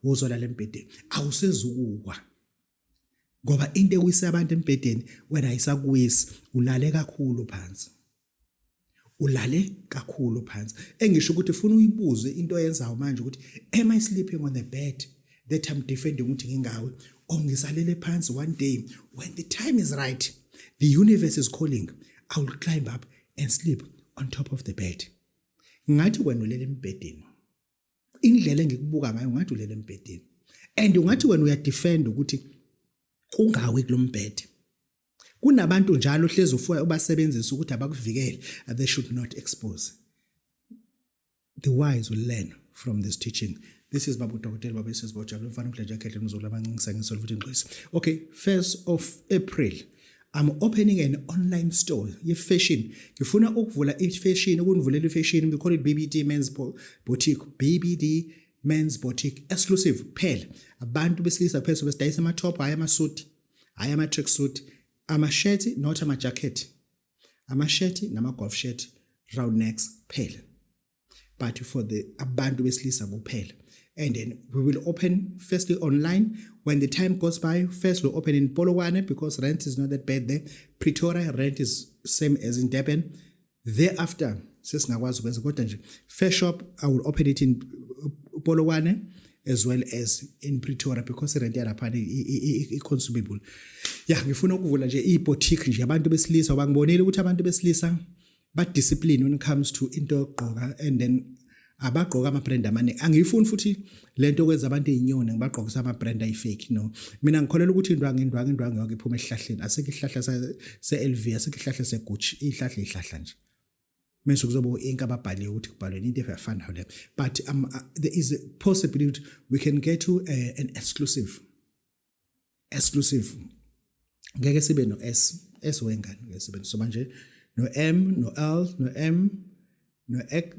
wozolala embhedeni awusezukukwa ngoba into ekuyisa abantu embhedeni wena ayisakuwisi ulale kakhulu phansi engisho ukuthi ufuna uyibuze into oyenzayo manje ukuthi am I sleeping on the bed that I'm defending ukuthi ngingawe or ngisalele phansi one day when the time is right the universe is calling I will climb up and sleep on top of the bed ngathi wena ulele embhedeni indlela engikubuka ngayo ngathi ulele embhedeni and ungathi wena uyadefend ukuthi kungawe kulombhede kunabantu njalo hlezi ufuna ubasebenzisa ukuthi abakuvikele they should not expose the wise will learn from this teaching. This is Babu Dr. Baba Sesbojalo mfana mdla jacket mzola abancingisanga ngisolve ukuthi okay 1st of April I'm opening an online store ye-fashion. Ngifuna ukuvula i-fashion, ukunivulela i-fashion, we call it BBD Men's Boutique. BBD Men's Boutique exclusive phela. Abantu besilisa phezulu besidayisa ama-top, hayi ama-suit, hayi ama-track suit, ama-shirt, not ama-jacket. Ama-shirt nama-golf shirt, round necks phela. But for the abantu besilisa kuphela. And then we will open firstly online. When the time goes by, first we'll open in Polokwane because rent is not that bad there. Pretoria rent is same as in Durban. Thereafter, first shop I will open it in Polokwane as well as in Pretoria because rent is consumable. Yeah, ngifuna ukuvula nje i-boutique nje abantu besilisa bangibonile ukuthi abantu besilisa but discipline when it comes to into yokugqoka and then abagqoka ama brand amane angifuni futhi lento kwenza abantu ezinyoni ngibagqokisa ama brand ayifake no mina ngikholela ukuthi indwangu yonke iphuma esihlahleni aseke isihlahla se-LV aseke isihlahla se-Gucci ihlahla nje mase kuzoba inka ababhaliwe ukuthi kubhalweni into efana le but there is a possibility we can get to an exclusive ngeke sibe no S wengane ngeke sibe so manje no M no L no M no X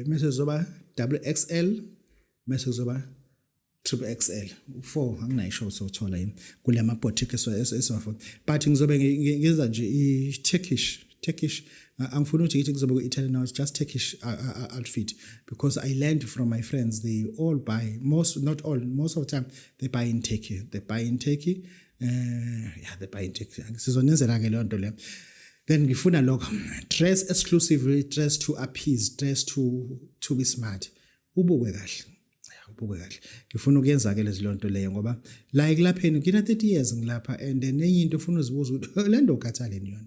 mase zoba XXL mase zoba XXL 4 anginayisho sothola yini kule ma boutique eswafo but ngizobe ngenza nje i-Turkish angifuni ukuthi ngithi kuzobe ku-Italian now it's just Turkish outfit because I learned from my friends they all buy most of the time they buy in Turkey they buy in Turkey sizonenzela ke leyo nto le then ngifuna lokho dress exclusively dress to appease dress to be smart ubuke kahle ngifuna ukuyenza ke lezi lonto leyo ngoba like lapheni ngina 30 years ngilapha and then enye into ufuna uzibuza ukuthi le nto ukhathaleni yona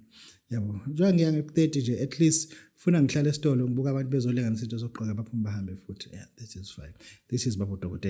yabo njengoba ngiya nge-30 nje at least ufuna ngihlale esitolo ngibuka abantu bezolenganisa into zokugqoka baphuma bahambe futhi yeah this is fine this is Babu Dr.